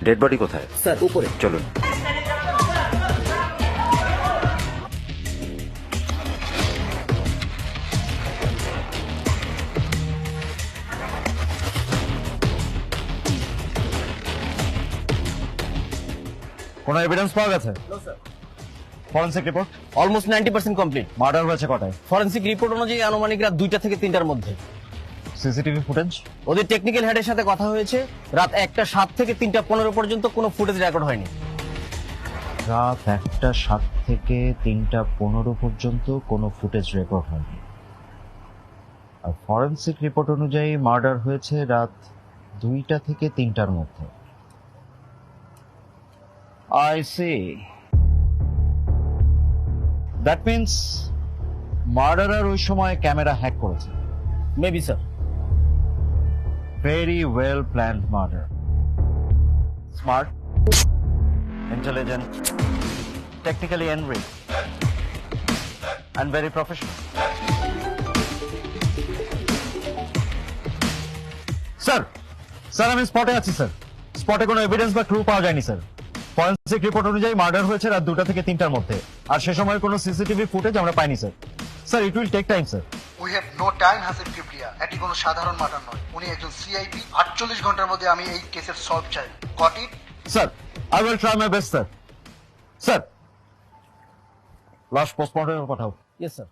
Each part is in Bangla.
ডেড বডি কোথায়? স্যার উপরে। চলুন। কোনো এভিডেন্স পাওয়া গেছে? Forensic report almost 90% complete. Murder হয়েছে কটায়? ফরেনসিক রিপোর্ট অনুযায়ী আনুমানিক রাত 2টা থেকে 3টার মধ্যে। CCTV footage? ওদের টেকনিক্যাল হেডের সাথে কথা হয়েছে, রাত 1টা 7 থেকে 3টা 15 পর্যন্ত কোনো ফুটেজ রেকর্ড হয়নি। রাত 1টা 7 থেকে 3টা 15 পর্যন্ত কোনো ফুটেজ রেকর্ড হয়নি। আর ফরেনসিক রিপোর্ট অনুযায়ী মার্ডার হয়েছে রাত 2টা থেকে 3টার মধ্যে। I see. That means murderer ওই সময় ক্যামেরা হ্যাক করেছে। Maybe sir. Very well planned murder. Smart, intelligent, technically enriched, and very professional. Sir আমি স্পটে আছি স্যার। স্পটে কোনো এভিডেন্স বা ক্লু পাওয়া যায়নি স্যার। ফরেনসিক রিপোর্ট অনুযায়ী মার্ডার হয়েছে রাত 2টা থেকে 3টার মধ্যে, আর সে সময় কোনো সিসিটিভি ফুটেজ আমরা পাইনি sir. Sir it will take time sir. We have no time Hasib Kibria. এটি কোনো সাধারণ মার্ডার নয়। উনি একজন সিআইপি। 48 ঘন্টার মধ্যে আমি এই কেসের সলভ চাই। Got it? Sir I will try my best sir. Sir লাশ পোস্টমর্টমে পাঠাও। Yes sir.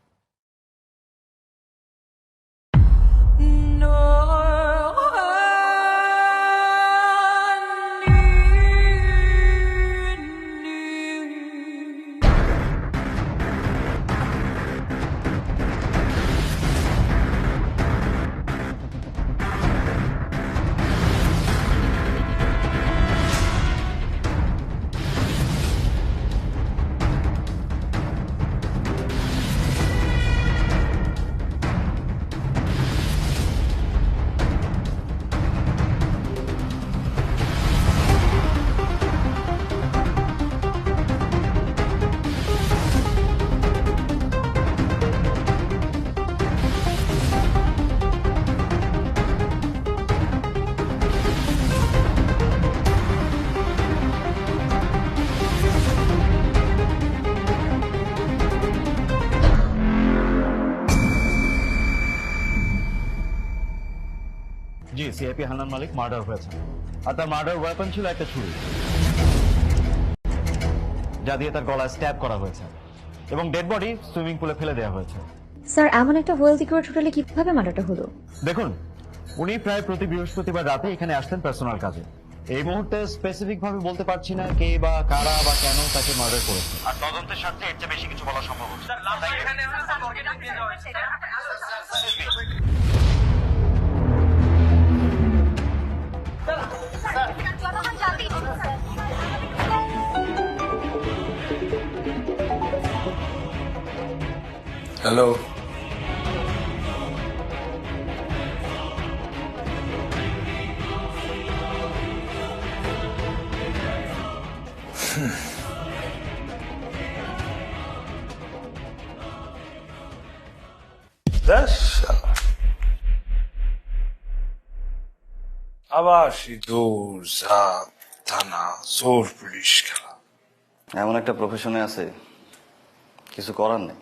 জি, সিআইপি হান্নান মালিক মার্ডার হয়েছে, আর তার মার্ডার ওয়েপন ছিল একটা ছুরি, যা দিয়ে তার গলায় স্ট্যাব করা হয়েছে, এবং ডেড বডি সুইমিং পুলে ফেলে দেওয়া হয়েছে। স্যার এমন একটা ওয়েল সিকিউরড হোটেলে কিভাবে মার্ডারটা হলো? দেখুন, উনি প্রায় প্রতি বৃহস্পতিবার রাতে এখানে আসতেন পার্সোনাল কাজে। এই মুহূর্তে স্পেসিফিক ভাবে বলতে পারছি না কে বা কারা বা কেন তাকে মার্ডার করেছে, আর তদন্তের স্বার্থে এর চেয়ে বেশি কিছু বলা সম্ভব হচ্ছে না। হ্যালো, আবার সেই দৌড় ঝাঁপ থানা জোর পুলিশ খেলা। এমন একটা প্রফেশনে আছে, কিছু করার নেই।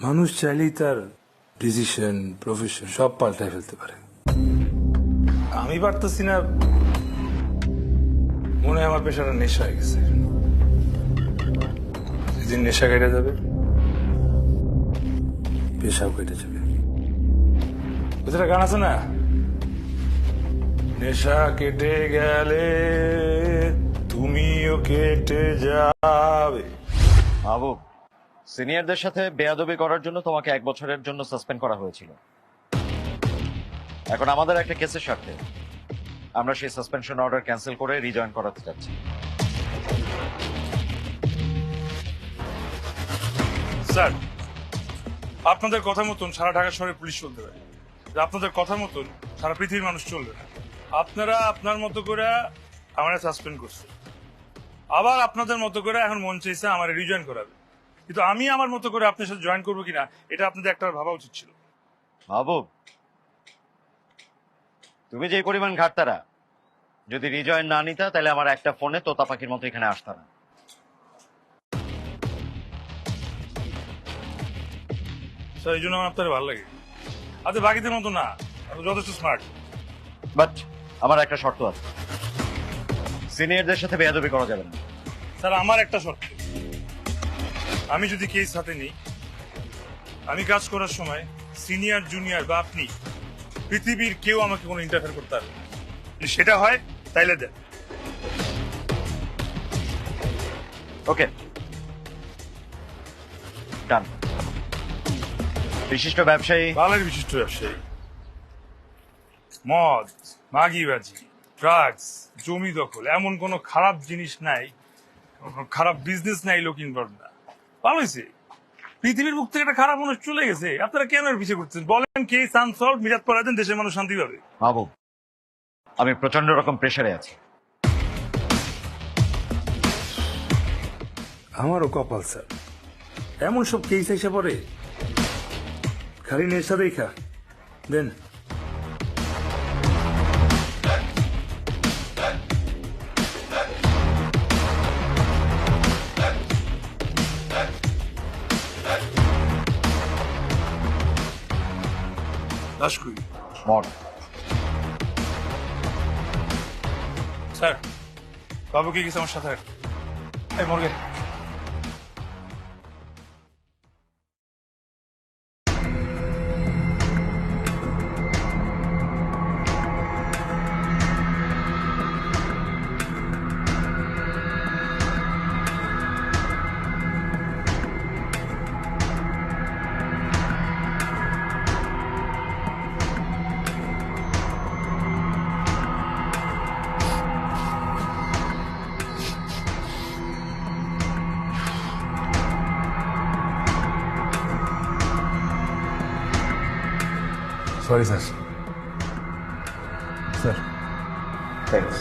মানুষ চাইলেই তার ডিসিশন প্রফেশন সব পাল্টায় ফেলতে পারে। আমি পারতেছি না, মনে হয় আমার পেশাটা নেশা হয়ে গেছে। যেদিন নেশা কেটে যাবে, পেশাও কেটে যাবে। ওটা গান আছে না, নেশা কেটে গেলে তুমিও কেটে যাবে। আবু, সিনিয়রদের সাথে বেয়াদবি করার জন্য তোমাকে 1 বছরের জন্য সাসপেন্ড করা হয়েছিল। এখন আমাদের একটা কেসের স্বার্থে আমরা সেই সাসপেনশন অর্ডার ক্যান্সেল করে রিজয়েন করাতে চাচ্ছি। স্যার, আপনাদের কথা মতন সারা ঢাকা শহরে পুলিশ চলতে পারে, আপনাদের কথা মতন সারা পৃথিবীর মানুষ চলবে না। আপনারা আপনার মতো করে আমার সাসপেন্ড করছেন, আবার আপনাদের মতো করে এখন মন চাইছে আমার রিজয়েন করাবে, কিন্তু আমি আমার মতো করে আপনার সাথে জয়েন করবো কিনা এটা আপনাদের একটা ভাবা উচিত ছিল। আবু, তুমি যে পরিমাণ ঘাটতারা, যদি রিজয় না নিতা তাহলে আমার একটা ফোনে তোতা পাখির মতো এখানে আসতা না। স্যার এই জন্য আমার আপনার ভালো লাগে। আচ্ছা বাকিদের মতো না, আপনি যথেষ্ট স্মার্ট। বাট আমার একটা শর্ত আছে, সিনিয়রদের সাথে বেয়াদবি করা যাবে না। স্যার আমার একটা শর্ত, আমি যদি কেস হাতে নিই, আমি কাজ করার সময় সিনিয়র জুনিয়র বা আপনি পৃথিবীর কেউ আমাকে কোনো ইন্টারফেয়ার করতে পারবে না। যদি সেটা হয় তাইলে দেন। ওকে, ডান। বিশিষ্ট ব্যবসায়ী বাংলার বিশিষ্ট ব্যবসায়ী, মদ, মাগিবাজি, ড্রাগস, জমি দখল, এমন কোনো খারাপ জিনিস নাই, কোনো খারাপ বিজনেস নাই লোক ইনভলভ না। ভালো হয়েছে, পৃথিবীর মুখ থেকে একটা খারাপ মানুষ চলে গেছে। আপনারা কেন এর পিছিয়ে করছেন? বলেন কেস আনসলভ, মিরাত পড়া দেন, দেশের মানুষ শান্তি পাবে। বাবু, আমি প্রচন্ড রকম প্রেসারে আছি। আমারও কপাল স্যার, এমন সব কেস এসে পড়ে, খালি নেশা দেখা দেন। লাশ কই? মর। স্যার বাবু কি গেছে আমার সাথে? এই মর্গে sorry sir. Sir thanks.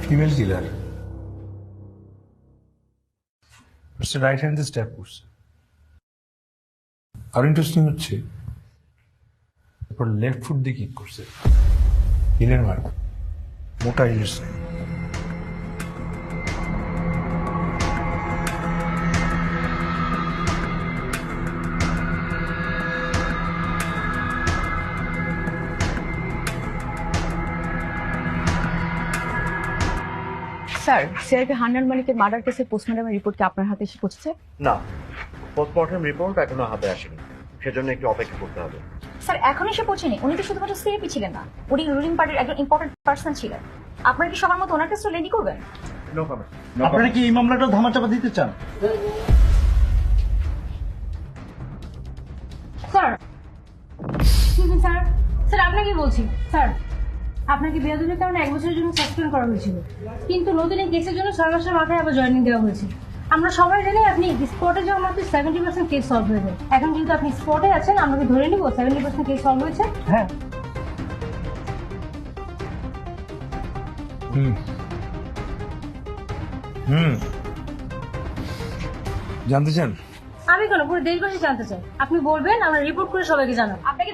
Female killer right hand stab করছে। আর ইন্টারেস্টিং হচ্ছে এরপর লেফট ফুট দিয়ে কিক করছে। হিলের মার্ক, মোটা হিলের সাইন। স্যার, সিআরপি হান্নান মালিকের মার্ডার কেসের পোস্টমর্টমের রিপোর্ট কি আপনার হাতে এসে পৌঁছেছে? না, পোস্টমর্টম রিপোর্ট এখনো হাতে আসেনি, সেজন্য একটু অপেক্ষা করতে হবে। স্যার এখন এসে পৌঁছেনি, উনি তো শুধুমাত্র সিআইপি ছিলেন না, উনি রুলিং পার্টির একজন ইম্পর্টেন্ট পার্সন ছিলেন। আপনারা কি সবার মতো ওনার কাছে রেডি করবেন? No comment. আপনারা কি এই মামলাটা ধামাচাপা দিতে চান? স্যার স্যার স্যার আপনাকে বলছি স্যার, আপনাকে বেয়াদবির কারণে 1 বছরের জন্য সাসপেন্ড করা হয়েছিল, কিন্তু নতুন এই কেসের জন্য 6 মাসের মাথায় আবার জয়েনিং দেওয়া হয়েছে। আমরা সবাই জানি আপনি স্পটে যাওয়া মাত্র 70% কেস সলভ হয়ে যায়। এখন যেহেতু আপনি স্পটে আছেন, আমরা কি ধরে নিব 70% কেস সলভ হয়েছে? হ্যাঁ। জানতে চান? আমি কেন, পুরো দেশবাসী জানতে চাই। আপনি বলবেন, আমরা রিপোর্ট করে সবাইকে জানাবো। আপনাকে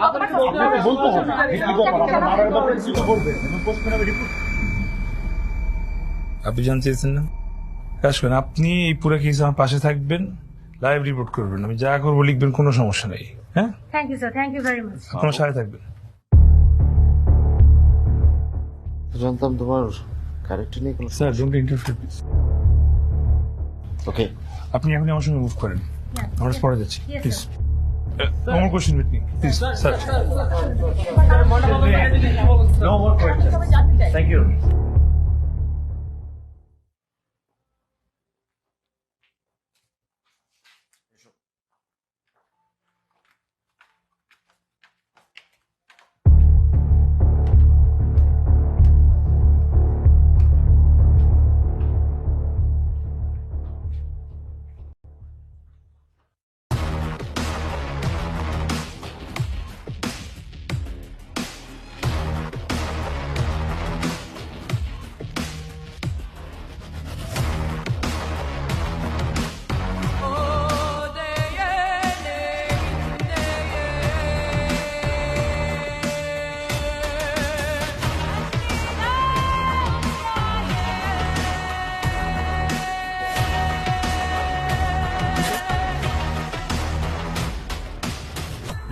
আপনি জানতে চেয়েছেন না? কাজ করেন, আপনি এই পুরো কেস আমার পাশে থাকবেন, লাইভ রিপোর্ট করবেন, আমি যা করবো লিখবেন, কোনো সমস্যা নেই। হ্যাঁ, thank you sir, thank you very much. আপনার সাথে থাকবেন। জানতাম তোমার ক্যারেক্টার নিয়ে কোনো sir don't interfere please. Okay আপনি এখন আমার সঙ্গে মুভ করেন, আমরা পরে যাচ্ছি Yes, please. sir. One more question with me, please, sir. No more questions. Thank you.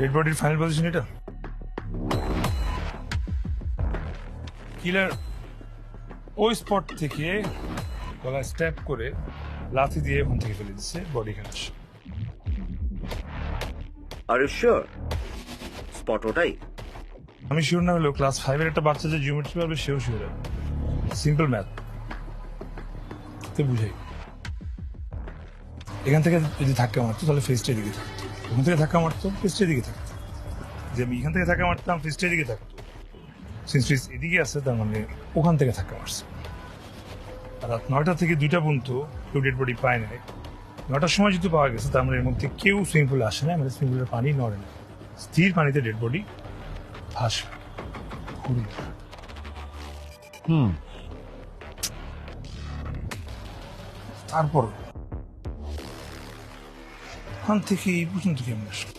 Dead বডির ফাইনাল পজিশন এটা। কিলার ওই স্পট থেকে গলা স্ট্যাপ করে লাথি দিয়ে ওখান থেকে ফেলে দিচ্ছে, বডি এখানে আসে। আর ইউ শিওর স্পট ওটাই? আমি শিওর না হলেও ক্লাস 5 এর একটা বাচ্চা যে জিওমেট্রি পারবে সেও শিওর। সিম্পল ম্যাথ তো বুঝাই। এখান থেকে যদি ধাক্কা মারতো তাহলে ফেসটার দিকে থাকতো, ওখান থেকে ধাক্কা মারতো ফেসটার দিকে থাকতো। যে আমি এখান থেকে ধাক্কা মারতাম ফেসটার দিকে থাকতো, সিন্স ফেস এদিকে আছে তার মানে ওখান থেকে ধাক্কা মারছে। আর রাত 9টা থেকে 2টা পর্যন্ত কেউ ডেড বডি পায় নাই। 9টার সময় যেহেতু পাওয়া গেছে তার মানে এর মধ্যে কেউ সুইমিং পুলে আসে না, মানে সুইমিং পুলের পানি নড়ে না, স্থির পানিতে ডেড বডি ভাসে। তারপর ওখান থেকে এই পর্যন্ত কেমন আসলো?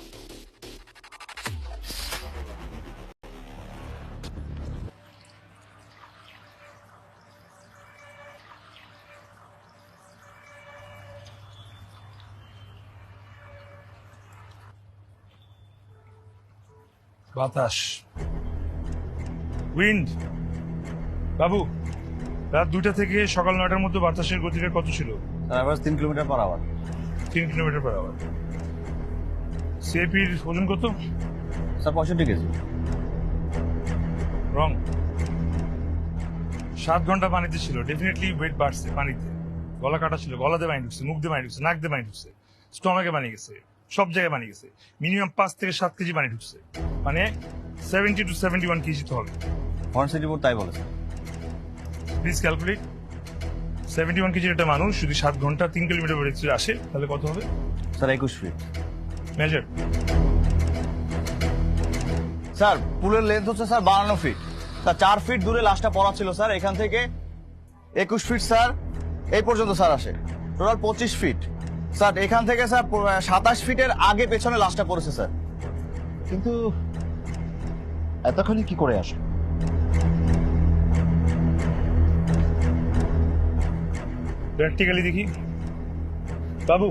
বাতাস, উইন্ড। বাবু, রাত 2টা থেকে সকাল 9টার মধ্যে বাতাসের গতিটা কত ছিল? Average 3 kilometre per hour. 3 kilometre per hour. সিএপির ওজন কত? Sir 65 KG. রং। 7 ঘন্টা পানিতে ছিল, ডেফিনেটলি ওয়েট বাড়ছে পানিতে। গলা কাটা ছিল, গলাতে পানি ঢুকছে, মুখ দিয়ে পানি ঢুকছে, নাক দিয়ে পানি ঢুকছে, স্টমাকে পানি গেছে, সব জায়গায় পানি গেছে। মিনিমাম 5 থেকে 7 কেজি পানি ঢুকছে, মানে 70 to 71 কেজি তো হবে। ফরেনসিক রিপোর্ট তাই বলেছে। Please calculate. 71 কেজির একটা মানুষ যদি 7 ঘন্টা 3 কিলোমিটার বেড়ে আসে তাহলে কত হবে? Sir 21 feet. মেজার। স্যার পুলের লেন্থ হচ্ছে স্যার 52 ফিট। স্যার 4 ফিট দূরে লাশটা পড়া ছিল স্যার, এখান থেকে 21 ফিট স্যার এই পর্যন্ত স্যার আসে, টোটাল 25 ফিট। স্যার এখান থেকে স্যার 27 ফিটের আগে পেছনে লাশটা পড়েছে স্যার। কিন্তু এতখানি কি করে আসে? প্র্যাকটিক্যালি দেখি। বাবু,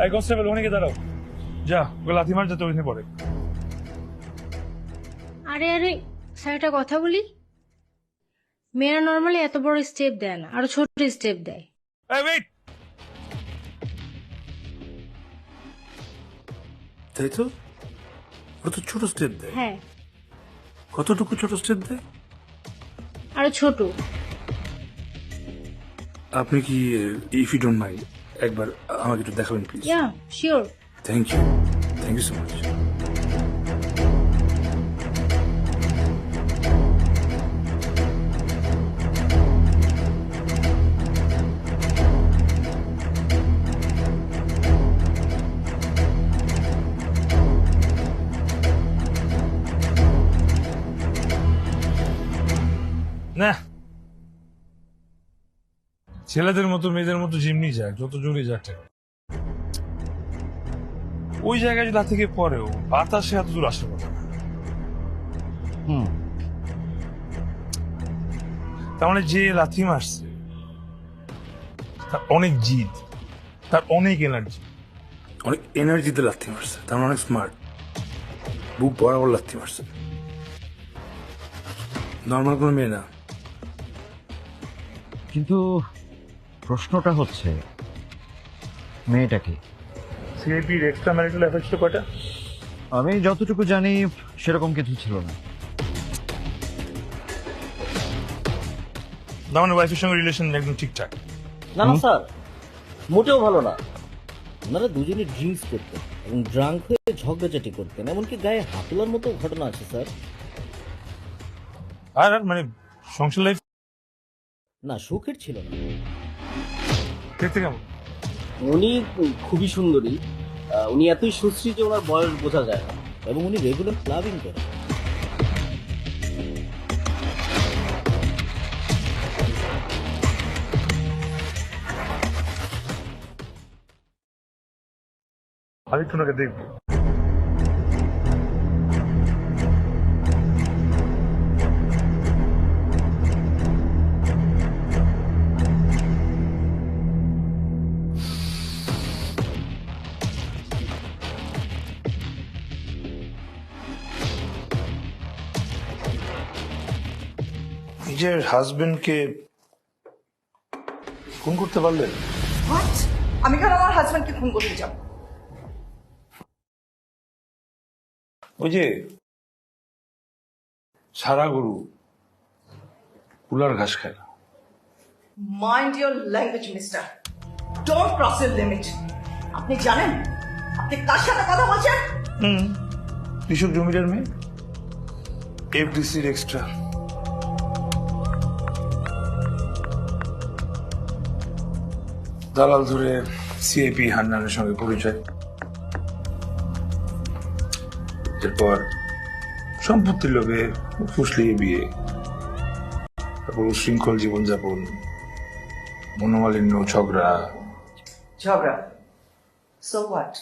এই কনস্টেবল ওখানে গিয়ে দাঁড়াও, যা ওকে লাথি মার যাতে ওইখানে পড়ে। আরে আরে স্যার, একটা কথা বলি, মেয়েরা নর্মালি এত বড় স্টেপ দেয় না, আরো ছোট স্টেপ দেয়। এই ওয়েট, তাই তো? ওরা তো ছোট স্টেপ দেয়। হ্যাঁ, কতটুকু ছোট স্টেপ দেয়? আরো ছোট। আপনি কি ইফ ইউ ডোন্ট মাইন্ড একবার আমাকে একটু দেখাবেন please? Yeah sure. Thank you so much. না, ছেলেদের মতো মেয়েদের মতো জিমনি যাক, যত জোরে যাক, ওই জায়গায় যদি থেকে পরেও বাতাসে এত দূর আসার কথা না। তার মানে যে লাথি মারছে তার অনেক জিদ, তার অনেক এনার্জিতে লাথি মারছে, তার অনেক স্মার্ট, বুক বরাবর লাথি মারছে। নর্মাল কোনো মেয়ে না। কিন্তু প্রশ্নটা হচ্ছে মেয়েটা কি? সিআইপির এক্সট্রা ম্যারিটাল অ্যাফেয়ার্স কয়টা? আমি যতটুকু জানি সেরকম কিছু ছিল না। আমার ওয়াইফের সঙ্গে রিলেশন একদম ঠিকঠাক। না না স্যার, মোটেও ভালো না। ওনারা দুজনে ড্রিঙ্কস করতেন এবং ড্রাঙ্ক হয়ে ঝগড়াঝাটি করতেন, এমনকি গায়ে হাত তোলার মতো ঘটনা আছে স্যার। আর মানে সংসার লাইফ না, সুখের ছিল না। দেখতে কেমন? উনি খুবই সুন্দরী, উনি এতই সুশ্রী যে ওনার বয়স বোঝা যায় না, এবং উনি রেগুলার ক্লাবিং করেন। আমি একটু ওনাকে দেখবো। নিজের হাজবেন্ডকে খুন করতে পারলেন? আমি কেন আমার হাজবেন্ডকে খুন করতে যাব? ওই যে সারা গরু কুলার ঘাস খায় না। Mind your language mister, don't cross your limit. আপনি জানেন আপনি কার সাথে কথা বলছেন? কৃষক জমিদার মেয়ে, এফডিসির এক্সট্রা। দালাল ধরে সিআইপি হান্নানের সঙ্গে পরিচয়, এরপর সম্পত্তির লোভে ফুসলিয়ে বিয়ে, তারপর উশৃঙ্খল জীবনযাপন, মনোমালিন্য, ঝগড়া। So what?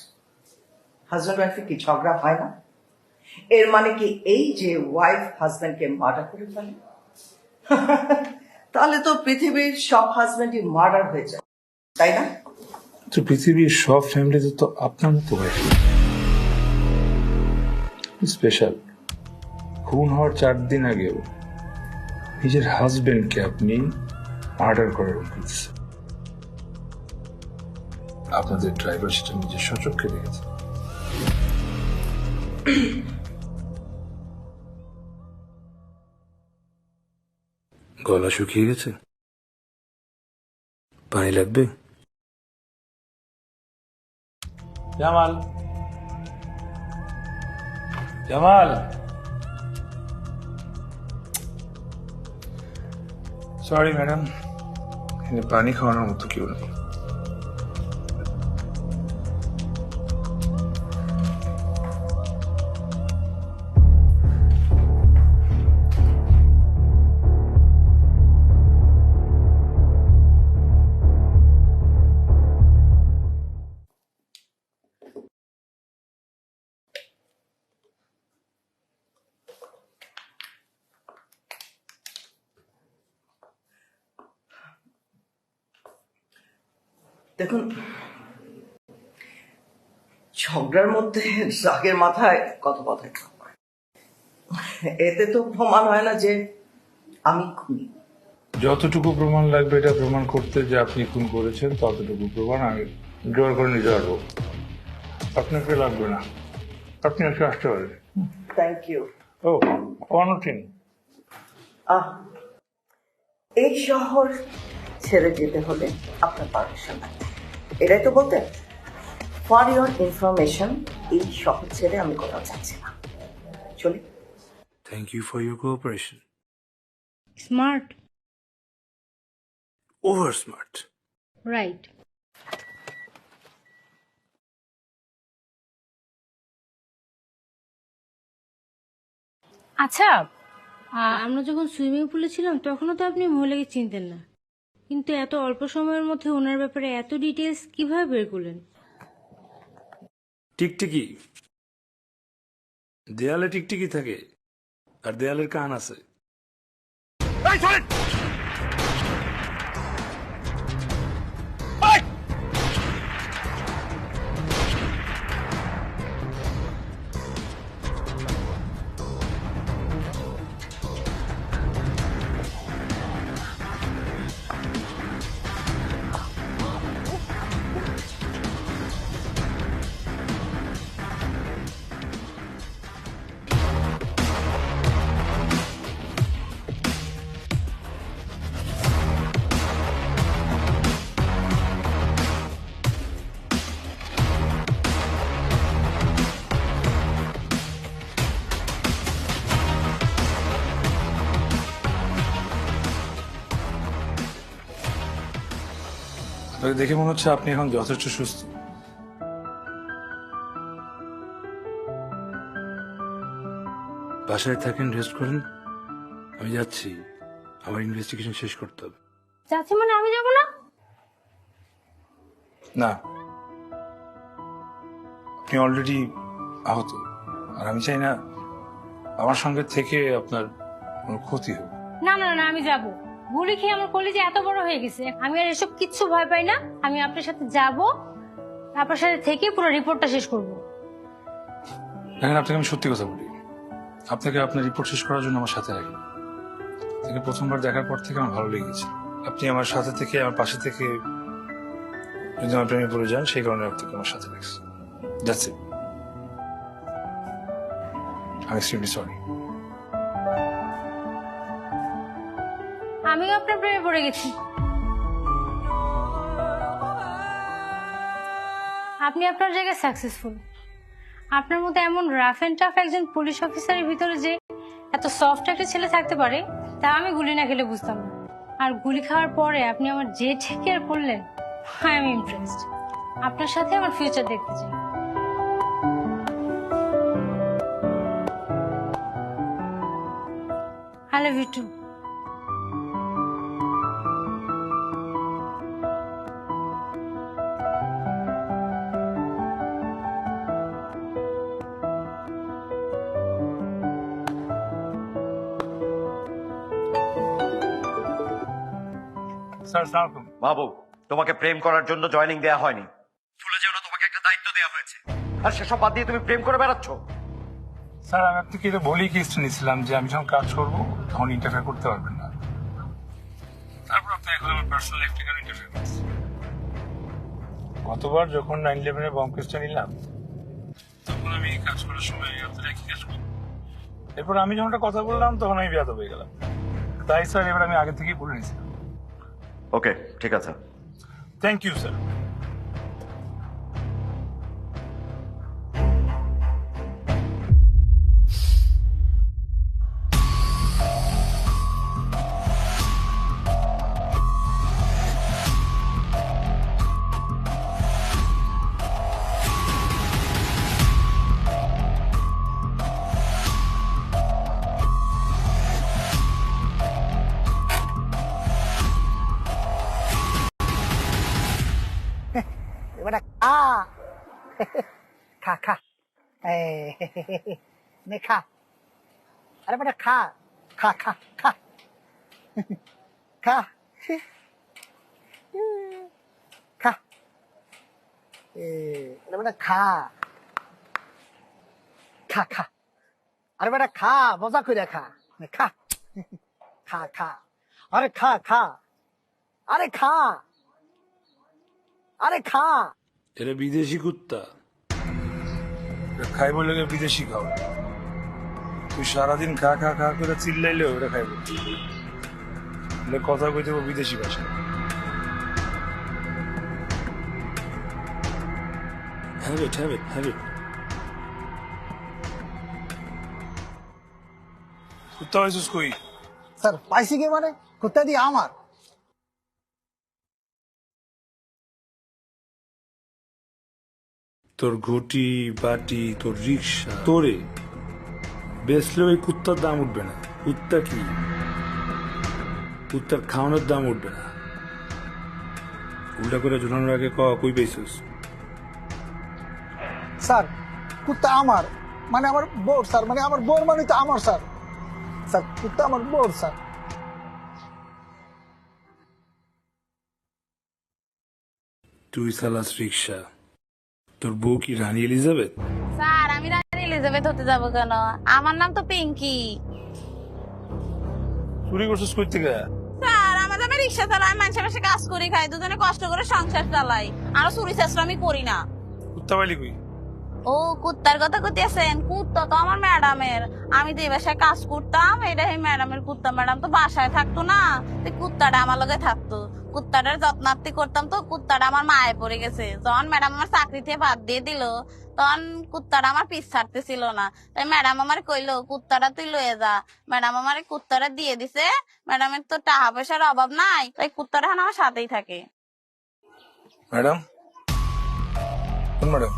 হাজব্যান্ড ওয়াইফে কি ঝগড়া হয় না? এর মানে কি এই যে ওয়াইফ হাজব্যান্ডকে মার্ডার করে ফেলে? তাহলে তো পৃথিবীর সব হাজব্যান্ডই মার্ডার হয়ে যায়, তাই না? তো পৃথিবীর সব ফ্যামিলিতে তো আপনার মতো ওয়াইফ স্পেশাল। খুন হওয়ার 4 দিন আগেও নিজের হাজবেন্ডকে আপনি মার্ডার করার হুমকি দিচ্ছেন। আপনাদের ড্রাইভার সেটা নিজের সচক্ষে দেখেছে। গলা শুকিয়ে গেছে, পানি লাগবে? জামাল, জামাল, সরি ম্যাডাম, এখানে পানি খাওয়ানোর মতো কেউ নেই। দেখুন, ঝগড়ার মধ্যে রাগের মাথায় কত কথা, এতে তো প্রমাণ হয় না যে আমি খুনি। যতটুকু প্রমাণ লাগবে এটা প্রমাণ করতে যে আপনি খুন করেছেন, ততটুকু প্রমাণ আমি জোগাড় করে নিতে পারবো। আপনাকে লাগবে না, আপনি আজকে আসতে পারেন। Thank you. ও অনটিন, এই শহর ছেড়ে যেতে হলে আপনার পারমিশন লাগবে, এটাই তো বলতে। ফর ইউর ইনফরমেশন, এই শহর ছেড়ে আমি কোথাও যাচ্ছি না। চলি। Thank you for your cooperation. Smart, over smart. Right. আচ্ছা, আমরা যখন সুইমিং পুলে ছিলাম তখনও তো আপনি মহিলাকে চিনতেন না, কিন্তু এত অল্প সময়ের মধ্যে ওনার ব্যাপারে এত ডিটেলস কিভাবে বের করলেন? টিকটিকি, দেয়ালে টিকটিকি থাকে আর দেয়ালের কান আছে। আপনাকে দেখে মনে হচ্ছে আপনি এখন যথেষ্ট সুস্থ। বাসায় থাকেন, রেস্ট করেন, আমি যাচ্ছি, আমার ইনভেস্টিগেশন শেষ করতে হবে। যাচ্ছি মানে আমি যাবো না? না, আপনি অলরেডি আহত, আর আমি চাই না আমার সঙ্গে থেকে আপনার কোনো ক্ষতি হোক। না না না, আমি যাব। গুলি খেয়ে আমার কলিজা এত বড় হয়ে গেছে, আমি আর এসব কিচ্ছু ভয় পাই না। আমি আপনার সাথে যাব, আপনার সাথে থেকে পুরো রিপোর্টটা শেষ করব। দেখেন, আপনাকে আমি সত্যি কথা বলি, আপনাকে আপনার রিপোর্ট শেষ করার জন্য আমার সাথে রাখি। তাকে প্রথমবার দেখার পর থেকে আমার ভালো লেগেছে। আপনি আমার সাথে থেকে, আমার পাশে থেকে যদি আমার প্রেমে পড়ে যান, সেই কারণে আপনাকে আমার সাথে রাখছি। That's it. I'm extremely sorry. আমিও আপনার প্রেমে পড়ে গেছি। আপনি আপনার জায়গায় সাকসেসফুল। আপনার মতো এমন রাফ এন্ড টাফ একজন পুলিশ অফিসারের ভিতরে যে এত সফট একটা ছেলে থাকতে পারে, তা আমি গুলি না খেলে বুঝতাম না। আর গুলি খাওয়ার পরে আপনি আমার যে টেক কেয়ার করলেন, আই এম ইমপ্রেসড। আপনার সাথে আমার ফিউচার দেখতে চাই। I love you too. Sir, আসসালামু আলাইকুম। বাবু, তোমাকে প্রেম করার জন্য জয়েনিং দেয়া হয়নি, ভুলে যেও না তোমাকে একটা দায়িত্ব দেয়া হয়েছে। আর সেসব বাদ দিয়ে তুমি প্রেম করে বেড়াচ্ছ। স্যার, আমি আপনাকে এটা বলেই কেসটা নিয়েছিলাম যে আমি যখন কাজ করবো তখন ইন্টারফেয়ার করতে পারবেন না। তারপর আপনি এখন আমার পার্সোনাল লাইফ থেকে ইন্টারফেয়ার করছেন। গতবার যখন 9/11-এর বম্ব কেসটা নিলাম, তখন আমি কাজ করার সময় আপনার একই কাজ করি। এরপর আমি যখন একটা কথা বললাম, তখন আমি বেয়াদব হয়ে গেলাম। তাই স্যার, এবার আমি আগে থেকেই বলে নিয়েছিলাম। ওকে, ঠিক আছে। Thank you sir. এবারে খা খা নে খা। আরে বেটা খা খা খা খা খা খা। আরে বেটা খা খা খা। আরে বেটা খা, মজা করে খা। খা খা খা। আরে খা খা। আরে খা। আরে খা। এটা বিদেশি কুত্তা, খাই বলে বিদেশি খাওয়া। তুই সারাদিন খা খা খা করে চিল্লাইলেও ওটা খাইব, কথা কইতে বিদেশি ভাষা। Habit habit habit. কুত্তা হয়েছিস কই? স্যার পাইছি কি মানে? কুত্তা দিয়ে আমার। তোর ঘটি বাটি, তোর রিক্সা, তোরে বেচলে ওই কুত্তার দাম উঠবে না। কুত্তা কি? কুত্তার খাওয়ানোর দাম উঠবে না। উল্টা করে ঝুলানোর আগে কই পেয়েছিস? স্যার কুত্তা আমার, মানে আমার বোর স্যার, মানে আমার বোর মানে তো আমার স্যার। স্যার কুত্তা আমার বোর স্যার। তুই চালাস রিক্সা, তোর বউ কি রানী এলিজাবেথ? স্যার, আমি রানী এলিজাবেথ হতে যাবো কেন? আমার নাম তো পিঙ্কি। চুরি করছিস কই থেকে? স্যার, আমাদের আমি রিক্সা চালাই, মানুষের পাশে কাজ করি, খাই, দুজনে কষ্ট করে সংসার চালাই। আরো চুরি চেষ্টা আমি করি না। কুত্তা পাইলি কই? ও কুত্তার কথা কইতেছেন? কুত্তা তো আমার ম্যাডামের। আমি যে বাসায় কাজ করতাম, এটা এই ম্যাডামের কুত্তা। ম্যাডাম তো বাসায় থাকতো না, কুত্তাটা আমার লগে থাকতো। কুত্তাটার যত্নার্থী করতাম, তো কুত্তাটা আমার মায়ে পড়ে গেছে। যখন ম্যাডাম আমার চাকরি থেকে বাদ দিয়ে দিল, তখন কুত্তাটা আমার পিছ ছাড়তেছিল না। তাই ম্যাডাম আমার কইলো, কুত্তাটা তুই লয়ে যা। ম্যাডাম আমার কুত্তাটা দিয়ে দিছে। ম্যাডামের তো টাকা পয়সার অভাব নাই, তাই কুত্তাটা এখন আমার সাথেই থাকে। ম্যাডাম, কোন ম্যাডাম?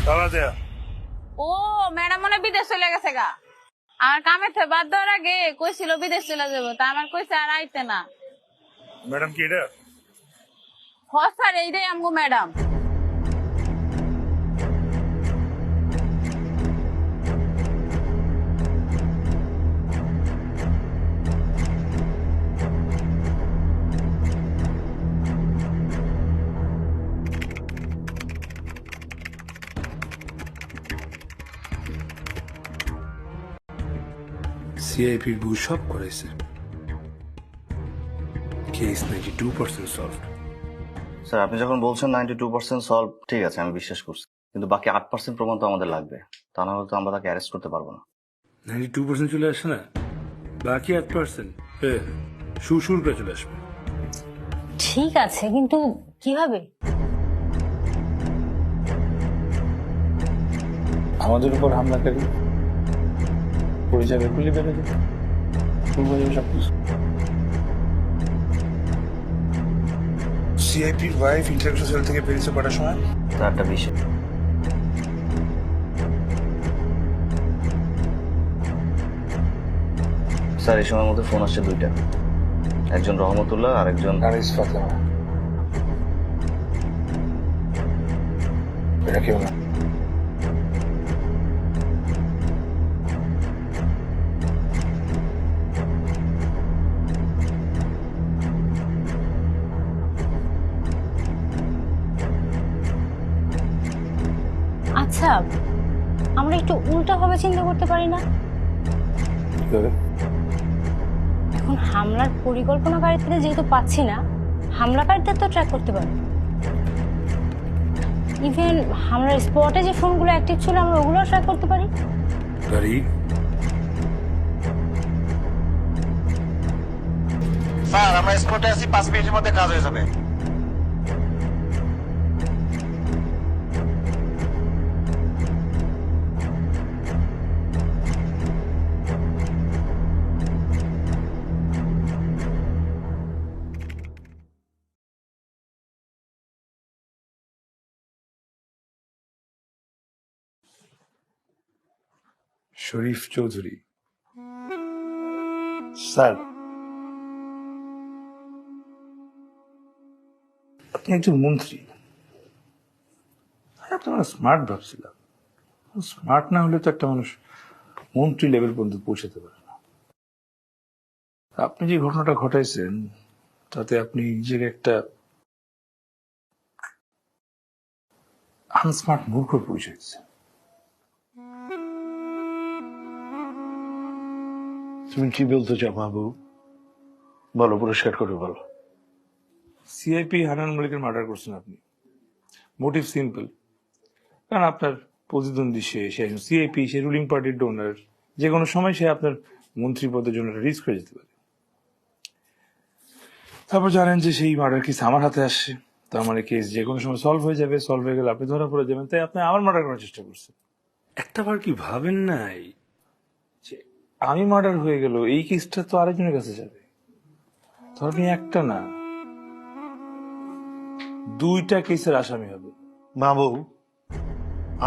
তালা দেয়া। ও ম্যাডাম মনে হয় বিদেশ চলে গেছে গা। আমার কামের থেকে বাদ দেওয়ার আগে কইছিল বিদেশ চলে যাবো, তা আমার কইছে আর আইতে না। ম্যাডাম কি এটা? স্যার এইটাই আমগো ম্যাডাম। সিআইপির বউ সব করেছে। Case 92% solved. স্যার আপনি যখন বলছেন 92% সলভ, ঠিক আছে আমি বিশ্বাস করছি, কিন্তু বাকি 8% প্রমাণ তো আমাদের লাগবে, তা না হলে তো আমরা তাকে অ্যারেস্ট করতে পারবো না। 92% চলে আসে না, বাকি 8% সুর করে চলে আসবে। ঠিক আছে, কিন্তু কিভাবে? আমাদের উপর হামলাকারী পরিচয় বের করলে বেরো যাবে, সবকিছু। সিআইপির ওয়াইফ ইন্টারভিউ সেল থেকে বেরিয়েছে কটার সময়? 4:20। স্যার এই সময়ের মধ্যে ফোন আসছে 2টা, একজন রহমতুল্লাহ আর একজন আরিস ফাতেমা। এটা কেউ না। আচ্ছা, আমরা একটু উল্টা ভাবে চিন্তা করতে পারি না? এখন হামলার পরিকল্পনাকারীদের যেহেতু পাচ্ছি না, হামলাকারীদের তো ট্র্যাক করতে পারি। ইভেন হামলার স্পটে যে ফোনগুলো অ্যাক্টিভ ছিল আমরা ওগুলো ট্র্যাক করতে পারি। স্যার আমরা স্পটে আছি, 5 মিনিটের মধ্যে কাজ হয়ে যাবে। শরীফ চৌধুরী। স্যার আপনি একজন মন্ত্রী, আপনার স্মার্ট ভাবছিলাম। স্মার্ট না হলে তো একটা মানুষ মন্ত্রী লেভেল পর্যন্ত পৌঁছাতে পারে না। আপনি যে ঘটনাটা ঘটাইছেন তাতে আপনি নিজেকে একটা আনস্মার্ট মূর্খ পরিচয় দিচ্ছেন। তুমি কি বলতে চাও মাহবুব? বলো, পরিষ্কার করে বলো। সিআইপি হানান মালিকের মার্ডার করছেন আপনি। মোটিভ সিম্পল, কারণ আপনার প্রতিদ্বন্দ্বী সে একজন সিআইপি, সে রুলিং পার্টির ডোনার, যে কোনো সময় সে আপনার মন্ত্রী পদের জন্য রিস্ক হয়ে যেতে পারে। তারপর জানেন যে সেই মার্ডার কেস আমার হাতে আসছে, তার মানে কেস যে কোনো সময় সলভ হয়ে যাবে, সলভ হয়ে গেলে আপনি ধরা পড়ে যাবেন, তাই আপনি আমার মার্ডার করার চেষ্টা করছেন। একটাবার কি ভাবেন নাই যে আমি মার্ডার হয়ে গেল এই কেসটা তো আরেকজনের কাছে যাবে? তো আপনি একটা না 2টা কেসের আসামি হবে। মাহবুব,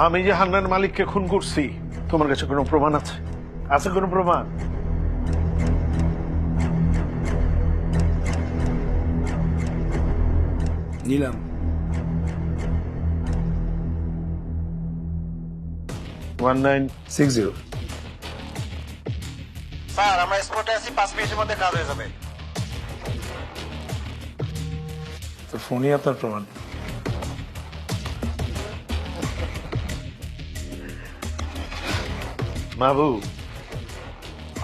আমি যে হান্নান মালিককে খুন করছি, তোমার কাছে কোনো প্রমাণ আছে? আছে কোনো প্রমাণ? নিলাম। স্যার আমরা স্পটে আছি, 5 মিনিটের মধ্যে কাজ হয়ে যাবে। তো ফোনই আপনার প্রমাণ। মাহবুব,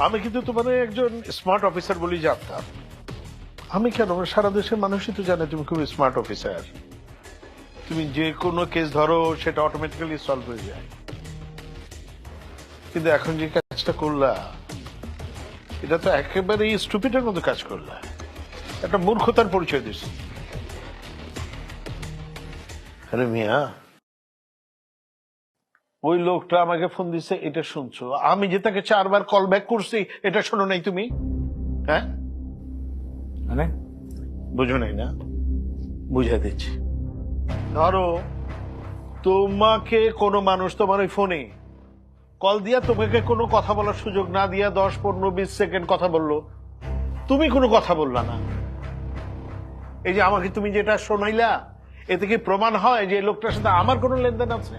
আমি কিন্তু তোমার একজন স্মার্ট অফিসার বলেই জানতাম। আমি কেন, সারা দেশের মানুষই তো জানে তুমি খুব স্মার্ট অফিসার। তুমি যে কোনো কেস ধরো সেটা অটোমেটিক্যালি সলভ হয়ে যায়। কিন্তু এখন যে কাজটা করলা, এটা তো একেবারেই স্টুপিডের মতো কাজ করলা। একটা মূর্খতার পরিচয় দিচ্ছে। আরে মিয়া, ওই লোকটা আমাকে ফোন দিচ্ছে, এটা শুনছো? আমি যে তাকে 4 বার কল ব্যাক করছি, এটা শোনো নাই তুমি? হ্যাঁ, মানে বুঝো নাই না? বুঝাই দিচ্ছি। ধরো তোমাকে কোনো মানুষ তোমার ওই ফোনে কল দিয়া তোমাকে কোনো কথা বলার সুযোগ না দিয়া 10, 15, 20 সেকেন্ড কথা বললো, তুমি কোনো কথা বললা না। এই যে আমাকে তুমি যেটা শোনাইলা, এতে কি প্রমাণ হয় যে এই লোকটার সাথে আমার কোনো লেনদেন আছে?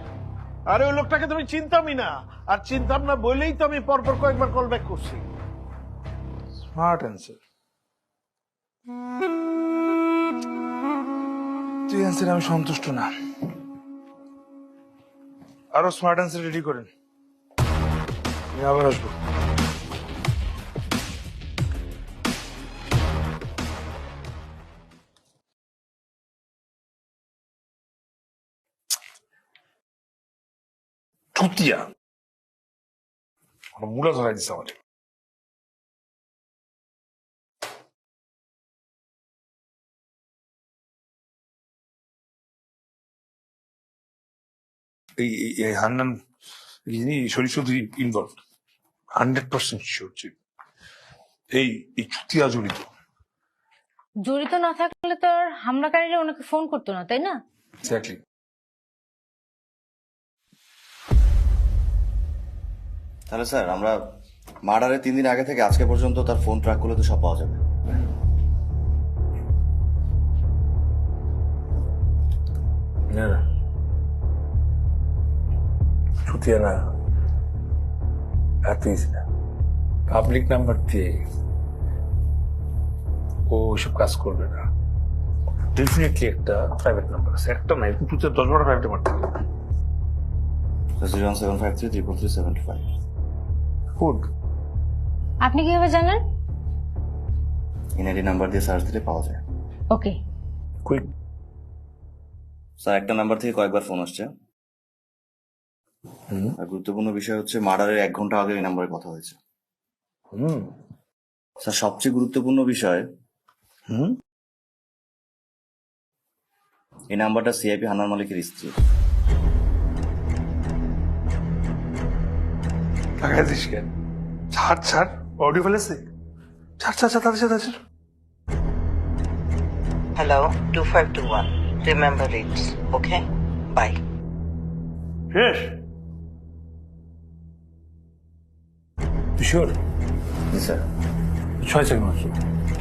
আরে ওই লোকটাকে তুমি চিনতামই না, আর চিনতাম না বলেই তো আমি পরপর কয়েকবার কল ব্যাক করছি। Smart answer. তুই অ্যান্সার আমি সন্তুষ্ট না, আরো স্মার্ট অ্যান্সার রেডি করেন, আমি আবার আসবো। চুতিয়া মুলা ধরাই দিচ্ছে আমার। এই হান্নান শরীর শুধু ইনভলভ 100% শিওর যে এই চুতিয়া জড়িত। জড়িত না থাকলে তো আর হামলাকারীরা ওনাকে ফোন করতো না, তাই না? এক্স্যাক্টলি। তাহলে স্যার আমরা মার্ডারের 3 দিন আগে থেকে আজকে পর্যন্ত তার ফোন ট্র্যাক করলে তো সব পাওয়া যাবে। না চুতিয়া না, এত ইজি না। পাবলিক নাম্বার দিয়ে ও ওইসব কাজ করবে না। ডেফিনেটলি একটা প্রাইভেট নাম্বার আছে, একটা নাই, চুতিয়া 10-12 প্রাইভেট নাম্বার থাকবে। 01753343725 গুড। আপনি কিভাবে জানেন? এনআইডি নাম্বার দিয়ে সার্চ দিলে পাওয়া যায়। ওকে, কুইক। স্যার একটা নাম্বার থেকে কয়েকবার ফোন আসছে। আর গুরুত্বপূর্ণ বিষয় হচ্ছে মার্ডারের 1 ঘন্টা আগে এই নাম্বারে কথা হয়েছে। স্যার সবচেয়ে গুরুত্বপূর্ণ বিষয়, এই নাম্বারটা সিআইপি হান্নান মালিকের স্ত্রী। লাগাইছিস কেন? ছাড় অডিও ফেলেছে, ছাড় তাদের সাথে। Hello 2521, remember it, okay, bye. শেষ? শিওর? জি স্যার। 6 সেকেন্ড মাত্র,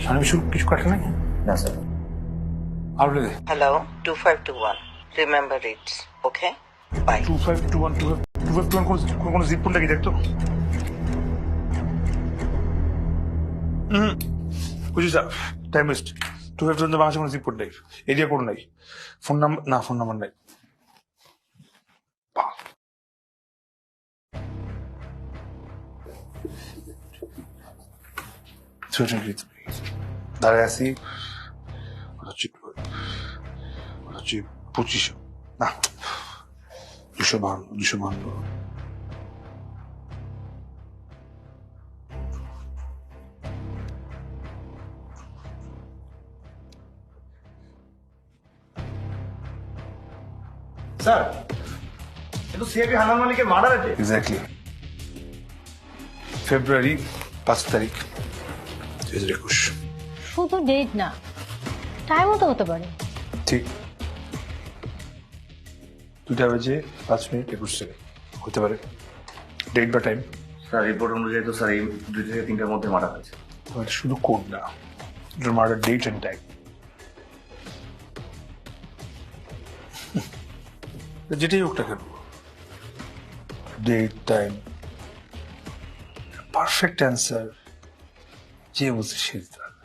সামনে কিছু কাটে নাকি? না স্যার। আউটলে দে। Hello 2521, remember it, okay, bye. 2521 কোন জিপ নাকি দেখতো? বুঝি স্যার, টাইম ওয়েস্ট। 2521 বাংলাদেশে কোনো জিপ কোড নেই, এরিয়া কোড নাই, ফোন নাম্বার নাই। দাঁড়ায় আছি, হচ্ছে 25 না 252। স্যার কিন্তু সিআইপি হান্নান মালিকের মার্ডার আছে। এক্স্যাক্টলি। ফেব্রুয়ারি 5 তারিখ 2021। শুধু ডেট না, টাইমও তো হতে পারে। ঠিক 2টা বেজে 5 মিনিট 21 সেকেন্ড হতে পারে, ডেট বা টাইম। স্যার রিপোর্ট অনুযায়ী তো স্যার এই 2 থেকে 3টার মধ্যে মার্ডার হয়েছে। এটা শুধু কোড না, এটার মার্ডার ডেট এন্ড টাইম। যেটাই হোক না কেন, ডেট টাইম পারফেক্ট অ্যান্সার যে বুঝে সে দিতে পারবে।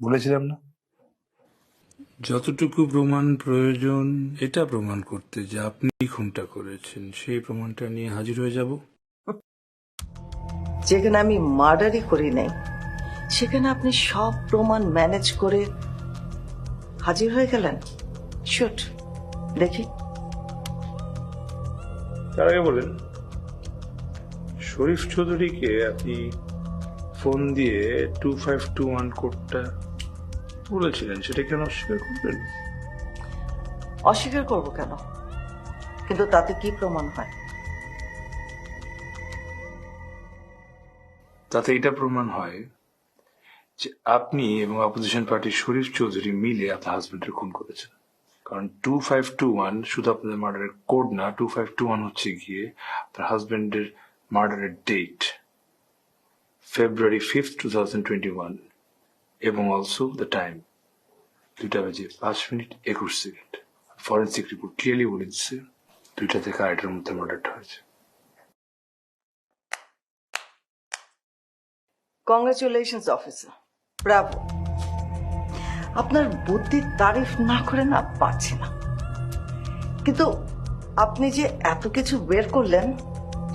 বলেছিলাম না, যতটুকু প্রমাণ প্রয়োজন এটা প্রমাণ করতে যে আপনি খুনটা করেছেন, সেই প্রমাণটা নিয়ে হাজির হয়ে যাব। যেখানে আমি মার্ডারই করি নাই, সেখানে আপনি সব প্রমাণ ম্যানেজ করে হাজির হয়ে গেলেন। শুট দেখি। তার আগে বলেন, শরীফ চৌধুরীকে আপনি ফোন দিয়ে 2521 কোডটা বলেছিলেন, সেটা কেন অস্বীকার করবেন? অস্বীকার করব কেন? কিন্তু তাতে কি প্রমাণ হয়? তাতে এটা প্রমাণ হয় যে আপনি এবং অপোজিশন পার্টির শরীফ চৌধুরী মিলে আপনার হাজবেন্ডের খুন করেছেন। কারণ 2521 শুধু আপনাদের মার্ডারের কোড না, 2521 হচ্ছে গিয়ে আপনার হাজবেন্ডের মার্ডারের ডেট, February 5th, 2021, এবং also the time 2:05:21। Forensic report clearly বলে দিচ্ছে 2টা থেকে 2:30টার মধ্যে মার্ডারটা হয়েছে। Congratulations officer, Bravo. আপনার বুদ্ধির তারিফ না করে না পারছি না, কিন্তু আপনি যে এত কিছু বের করলেন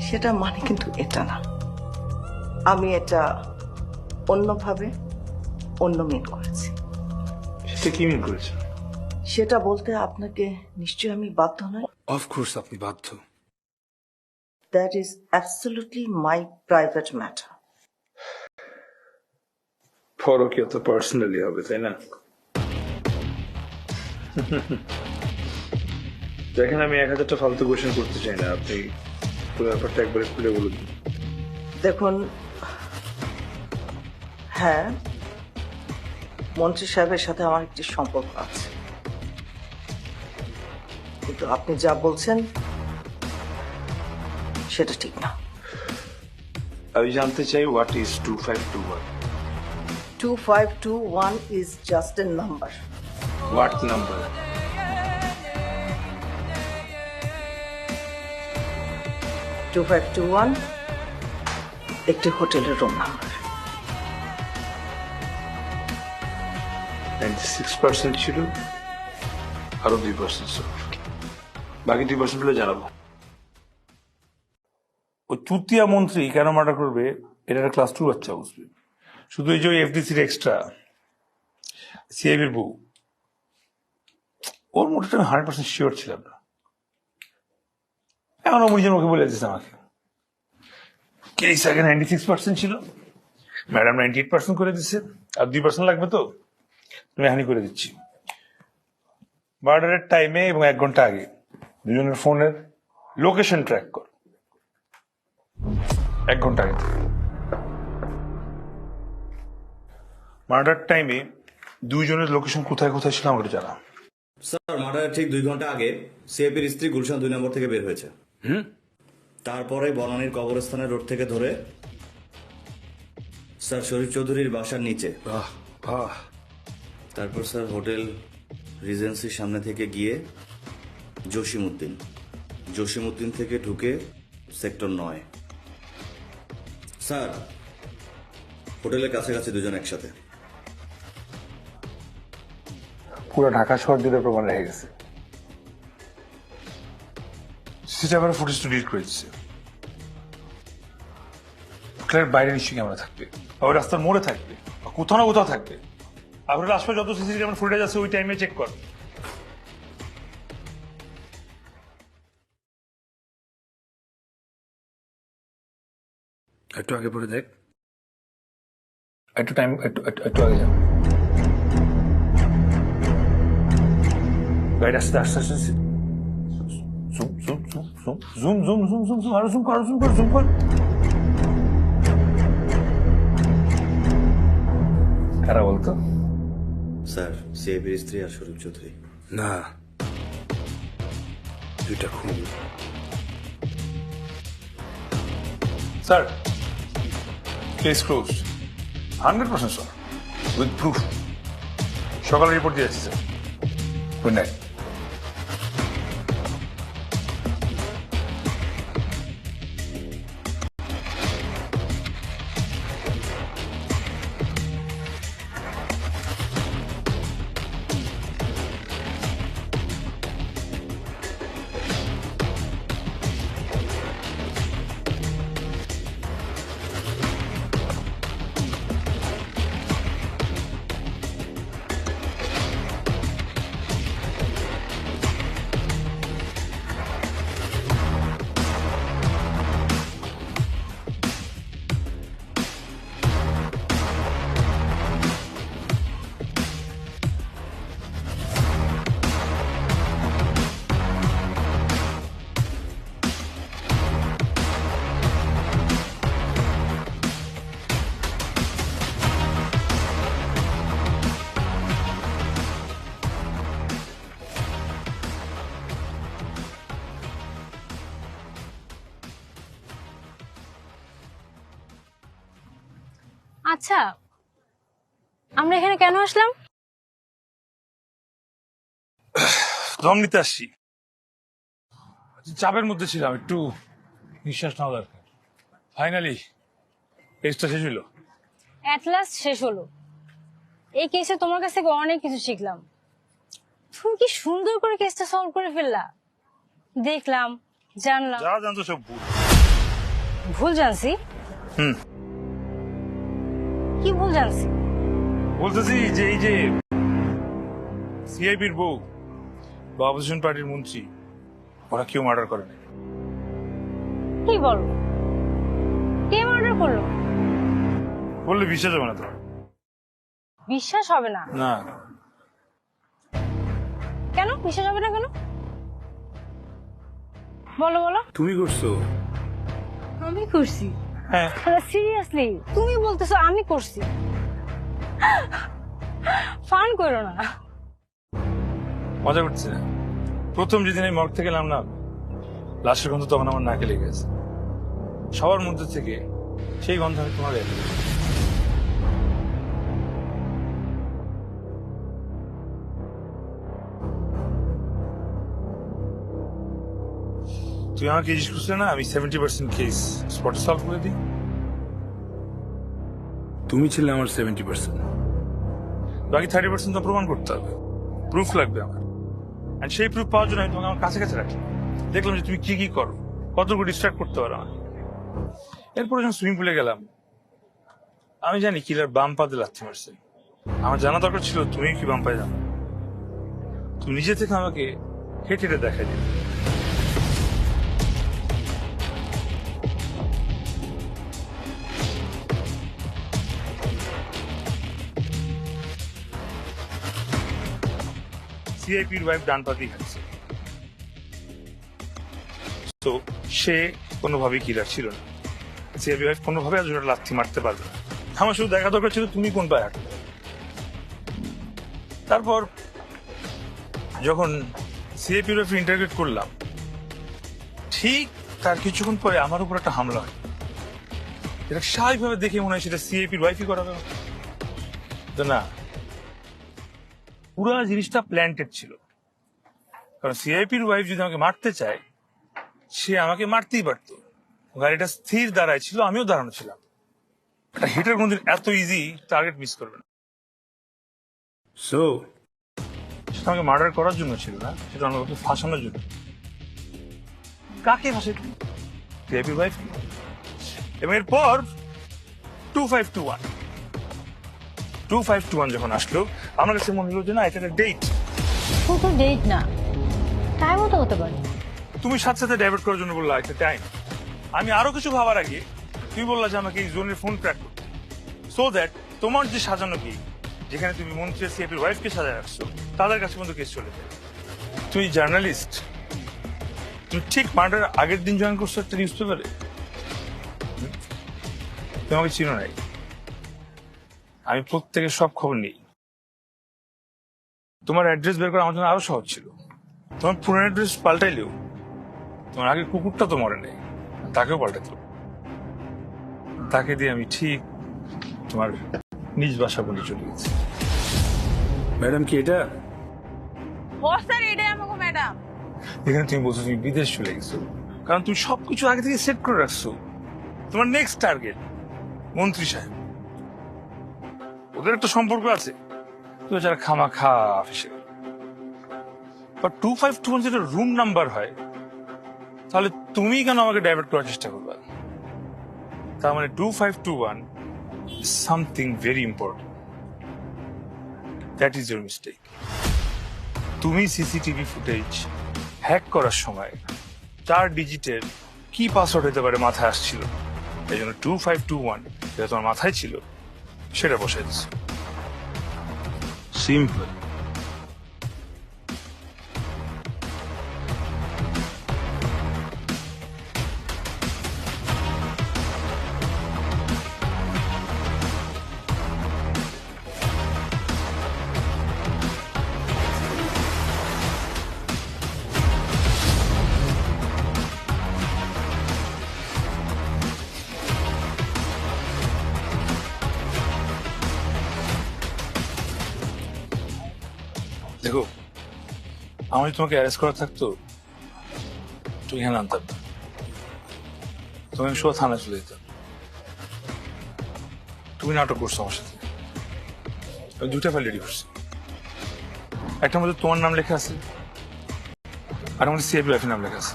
সেটা মানে কিন্তু এটা না। আমি এটা অন্যভাবে অন্য মিন করেছি। সেটা কি মিন করেছেন? সেটা বলতে আপনাকে নিশ্চয়ই আমি বাধ্য নই। অফকোর্স আপনি বাধ্য। That is absolutely my private matter. পরকীয়া তো পার্সোনালি হবে, তাই না? দেখেন, আমি 1000টা ফালতু কোয়েশ্চেন করতে চাই না, আপনি পুরো ব্যাপারটা একবারে খুলে বলে দিন। দেখুন, হ্যাঁ, মন্ত্রী সাহেবের সাথে আমার একটি সম্পর্ক আছে, কিন্তু আপনি যা বলছেন সেটা ঠিক না। আমি জানতে চাই, what is 2521? 2521 is just a number. What number? Two 2521 একটি হোটেলের রুম নাম্বার। 96% ছিল, আরো 2% ছিল, বাকি 2% হলে জানাবো। ওই চুতিয়া মন্ত্রী কেন মার্ডার করবে এটা একটা ক্লাস 2 বাচ্চা বুঝবে। শুধু এই যে এফডিসির এক্সট্রা সিআইবির বউ, ওর মোটাটা আমি 100% শিওর ছিলাম না। এখন ও নিজের মুখে বলে দিচ্ছে আমাকে, কেস আগে 96% ছিল, ম্যাডাম 98% করে দিচ্ছে, আর 2% লাগবে, তো তুমি হানি করে দিচ্ছি। মার্ডারের টাইমে এবং 1 ঘন্টা আগে দুজনের ফোনের লোকেশন ট্র্যাক কর, 1 ঘন্টা আগে। মার্ডার টাইমে দুইজনের লোকেশন কোথায় কোথায় ছিল আমাকে জানা। স্যার, মার্ডারের ঠিক 2 ঘন্টা আগে সিএপির স্ত্রী গুলশান 2 নম্বর থেকে বের হয়েছে। তারপরে বনানীর কবরস্থানের রোড থেকে ধরে স্যার শরীফ চৌধুরীর বাসার নিচে, তারপর স্যার হোটেল রিজেন্সির সামনে থেকে গিয়ে জসিমউদ্দিন থেকে ঢুকে সেক্টর 9। স্যার, হোটেলের কাছাকাছি দুজন একসাথে। পুরো ঢাকা শহর জুড়ে প্রমাণ রেখে গেছে। সিসিটিভি ফুটেজ তো ডিলিট করে দিচ্ছে। হোটেলের বাইরে নিশ্চয়ই ক্যামেরা থাকবে, ওই রাস্তার মোড়ে থাকবে, কোথাও না কোথাও থাকবে। আপনার আশপাশে যত সিসিটিভি ফুটেজ আছে ওই টাইমে চেক কর। একটু আগে পরে দেখ, একটু টাইম, একটু আগে যা। গাড়ি আস্তে আস্তে আস্তে zoom zoom zoom zoom zoom zoom zoom zoom zoom আরো জুম কর, জুম কর, জুম কর। কারা বলতো? স্যার, সিআইবির স্ত্রী আর শরীফ চৌধুরী। না, 2টা খুন। Sir, case close, 100% sir, with proof. সকালে রিপোর্ট দিয়েছি স্যার। Good night. আচ্ছা, আমরা এখানে কেন আসলাম? দম নিতে আসছি। চাপের মধ্যে ছিলাম, একটু নিঃশ্বাস নেওয়া দরকার। ফাইনালি কেসটা শেষ হলো। অ্যাট লাস্ট শেষ হলো। এই কেসে তোমার কাছ থেকে অনেক কিছু শিখলাম। তুমি কি সুন্দর করে কেসটা সলভ করে ফেললা। দেখলাম, জানলাম। যা জানতো সব ভুল। ভুল জানছি? কি ভুল জানছি? বলতেছি যে এই যে সিআইপির বউ বা অপোজিশন পার্টির মন্ত্রী, ওরা কেউ মার্ডার করে না। কি বলো? কে মার্ডার করলো? বললে বিশ্বাস হবে না তো। বিশ্বাস হবে না? না। কেন বিশ্বাস হবে না কেন? বলো বলো। তুমি করছো? আমি করছি? হ্যাঁ। সিরিয়াসলি তুমি বলতেছো আমি করছি? ফান করো না। মজা করছি না। প্রথম যেদিন আমি মর্গ থেকে এলাম না, লাশের গন্ধ তখন আমার নাকে লেগে গেছে। সবার মধ্যে থেকে সেই গন্ধ আমি তোমার গায়ে ফেলেছি। তুই আমাকে জিজ্ঞেস করছিলে না আমি 70% কেস স্পটে সলভ করে দিই। তুমি ছিলে আমার 70%, বাকি 30% তো প্রমাণ করতে হবে, প্রুফ লাগবে আমার। আর সেই প্রুফ পাওয়ার জন্য আমি তোমাকে আমার কাছে কাছে রাখি। দেখলাম যে তুমি কি কি করো, কতটুকু ডিস্ট্রাক্ট করতে পারো আমাকে। এরপরে যখন সুইমিং পুলে গেলাম, আমি জানি কিলার বাম পাতে লাথি মারছে। আমার জানা দরকার ছিল তুমি কি বাম পায়ে জানো। তুমি নিজে থেকে আমাকে হেঁটে হেঁটে দেখাই দিলে। সিআইপির ওয়াইফ ডান পাতেই খাচ্ছে, তো সে কোনোভাবেই কিলার ছিল না। সিআইপি ওয়াইফ কোনোভাবে আজ ওটা লাথি মারতে পারবে না। আমার শুধু দেখা দরকার ছিল তুমি কোন পায়ে হাঁটলে। তারপর যখন সিআইপির ওয়াইফ ইন্টারগ্রেট করলাম, ঠিক তার কিছুক্ষণ পরে আমার উপর একটা হামলা হয়। এটা স্বাভাবিকভাবে দেখে মনে হয় সেটা সিআইপির ওয়াইফই করাবে না। পুরো জিনিসটা প্ল্যান্টেড ছিল, কারণ সিআইপির ওয়াইফ যদি আমাকে মারতে চায় সে আমাকে মারতেই পারত। গাড়িটা স্থির দাঁড়ায় ছিল, আমিও দাঁড়ানো ছিলাম। একটা হিটার কোনদিন এত ইজি টার্গেট মিস করবে না। সো সেটা আমাকে মার্ডার করার জন্য ছিল না, সেটা আমাকে ফাঁসানোর জন্য। কাকে ফাঁসে? সিআইপির ওয়াইফ। এবং এরপর 2521 যখন আসলো, আমার কাছে মনে হলো যে না, এটা একটা ডেট। শুধু ডেট না, টাইমও তো হতে পারে। তুমি সাথে সাথে ডাইভার্ট করার জন্য বললা একটা টাইম। আমি আরো কিছু ভাবার আগে তুমি বললা যে আমাকে এই জোনের ফোন ট্র্যাক করতে, সো দ্যাট তোমার যে সাজানো কি, যেখানে তুমি মন্ত্রী সিআইপির ওয়াইফকে সাজায় রাখছো, তাদের কাছে পর্যন্ত কেস চলে যায়। তুমি জার্নালিস্ট, তুমি ঠিক মার্ডার আগের দিন জয়েন করছো একটা নিউজ পেপারে। তুমি আমাকে চিনো নাই। আমি প্রত্যেকের সব খবর নিই। তোমার অ্যাড্রেস বের করা আমার জন্য আরো সহজ ছিল। তোমার পুরনো অ্যাড্রেস পাল্টাইলেও তোমার আগের কুকুরটা তো মরে নেই, তাকেও পাল্টাতে হবে। তাকে দিয়ে আমি ঠিক তোমার নিজ বাসা বলে চলে গেছি। ম্যাডাম কি এটা? ম্যাডাম এখানে তুমি বলছো তুমি বিদেশ চলে গেছো, কারণ তুমি সবকিছু আগে থেকে সেট করে রাখছো। তোমার নেক্সট টার্গেট মন্ত্রী সাহেব, ওদের একটা সম্পর্ক আছে, তো যারা খামা খা অফিসে। বাট 2521 যেটা রুম নাম্বার হয়, তাহলে তুমি কেন আমাকে ডাইভার্ট করার চেষ্টা করবে? তার মানে 2521 is something very important. That is your mistake. তুমি সিসিটিভি ফুটেজ হ্যাক করার সময় 4 ডিজিটের কি পাসওয়ার্ড হতে পারে মাথায় আসছিল, এই জন্য 2521 যেটা তোমার মাথায় ছিল সেটা বসাই দিচ্ছে। সিম্পল। দেখো, আমি তোমাকে অ্যারেস্ট করা থাকতো তুমি এখানে আনতাম না, তুমি সব থানায় চলে যেতাম। তুমি নাটক করছো আমার সাথে, আমি 2টা ফাইল রেডি করছি। একটা মধ্যে তোমার নাম লেখা আছে, আর আমাদের সিআইপি লাইফের নাম লেখা আছে।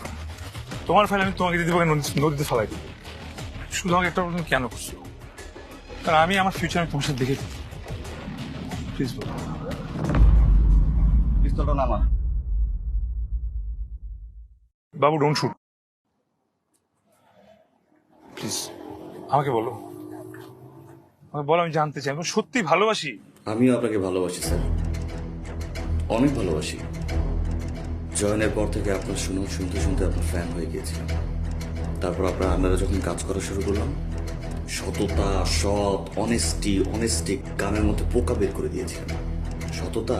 তোমার ফাইল আমি তোমাকে দিতে পারি, নদীতে ফেলাই দিই। শুধু আমাকে একটা প্রশ্ন কেন করছো? কারণ আমি আমার ফিউচার আমি তোমার সাথে দেখে প্লিজ বলো। পিস্তলটা নামা। বাবু ডোন্ট শুট প্লিজ। আমাকে বলো, আমাকে বলো, আমি জানতে চাই। আমি সত্যি ভালোবাসি। আমিও আপনাকে ভালোবাসি স্যার, অনেক ভালোবাসি। জয়েনের পর থেকে আপনার সুনাম শুনতে শুনতে আপনার ফ্যান হয়ে গিয়েছিলাম। তারপর আপনার আন্ডারে যখন কাজ করা শুরু করলাম, সততা, সৎ, অনেস্টি কানের মধ্যে পোকা বের করে দিয়েছিলেন। সততা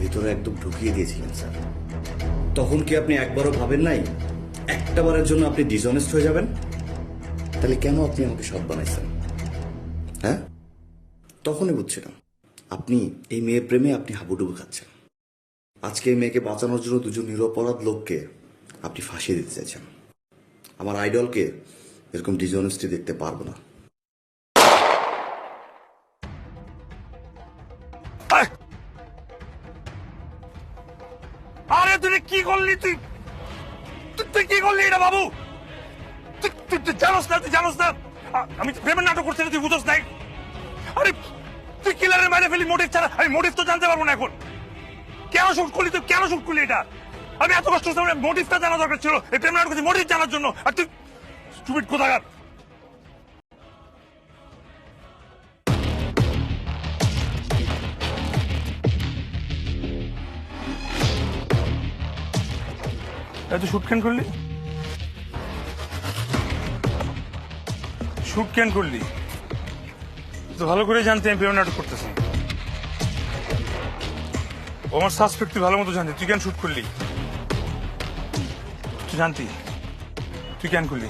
ভিতরে একদম ঢুকিয়ে দিয়েছিলেন স্যার। তখন কি আপনি একবারও ভাবেন নাই একটা বারের জন্য আপনি ডিসঅনেস্ট হয়ে যাবেন? তাহলে কেন আপনি আমাকে সৎ বানাইছেন? হ্যাঁ, তখনই বুঝছিলাম আপনি এই মেয়ের প্রেমে আপনি হাবুডুবু খাচ্ছেন। আজকে এই মেয়েকে বাঁচানোর জন্য দুজন নিরপরাধ লোককে আপনি ফাঁসিয়ে দিতে চাইছেন। আমার আইডলকে এরকম ডিসঅনেস্টি দেখতে পারবো না। আরে তুই কি করলি? তুই কি করলি এটা বাবু? তুই জানোস না, তুই জানোস না আমি প্রেমের নাটক করছি, তুই বুঝোস নাই? আরে তুই কিলারের মাইরে ফেলি মোটিভ ছাড়া, আমি মোটিভ তো জানতে পারবো না এখন। কেন শুট করলি তুই? কেন শুট করলি এটা? আমি এত কষ্ট করছি, মোটিভটা জানা দরকার ছিল এই প্রেম নাটক করছি মোটিভ জানার জন্য। আর তুই স্টুপিড কোথাকার। তুই শুট কেন করলি? শুট কেন করলি? তো ভালো করে জানতে আমি প্রেম নাটক করতেছি। ও আমার সাসপেক্ট, তুই ভালো মতো জানতি। তুই কেন শুট করলি? তুই জানতি? তুই কেন করলি?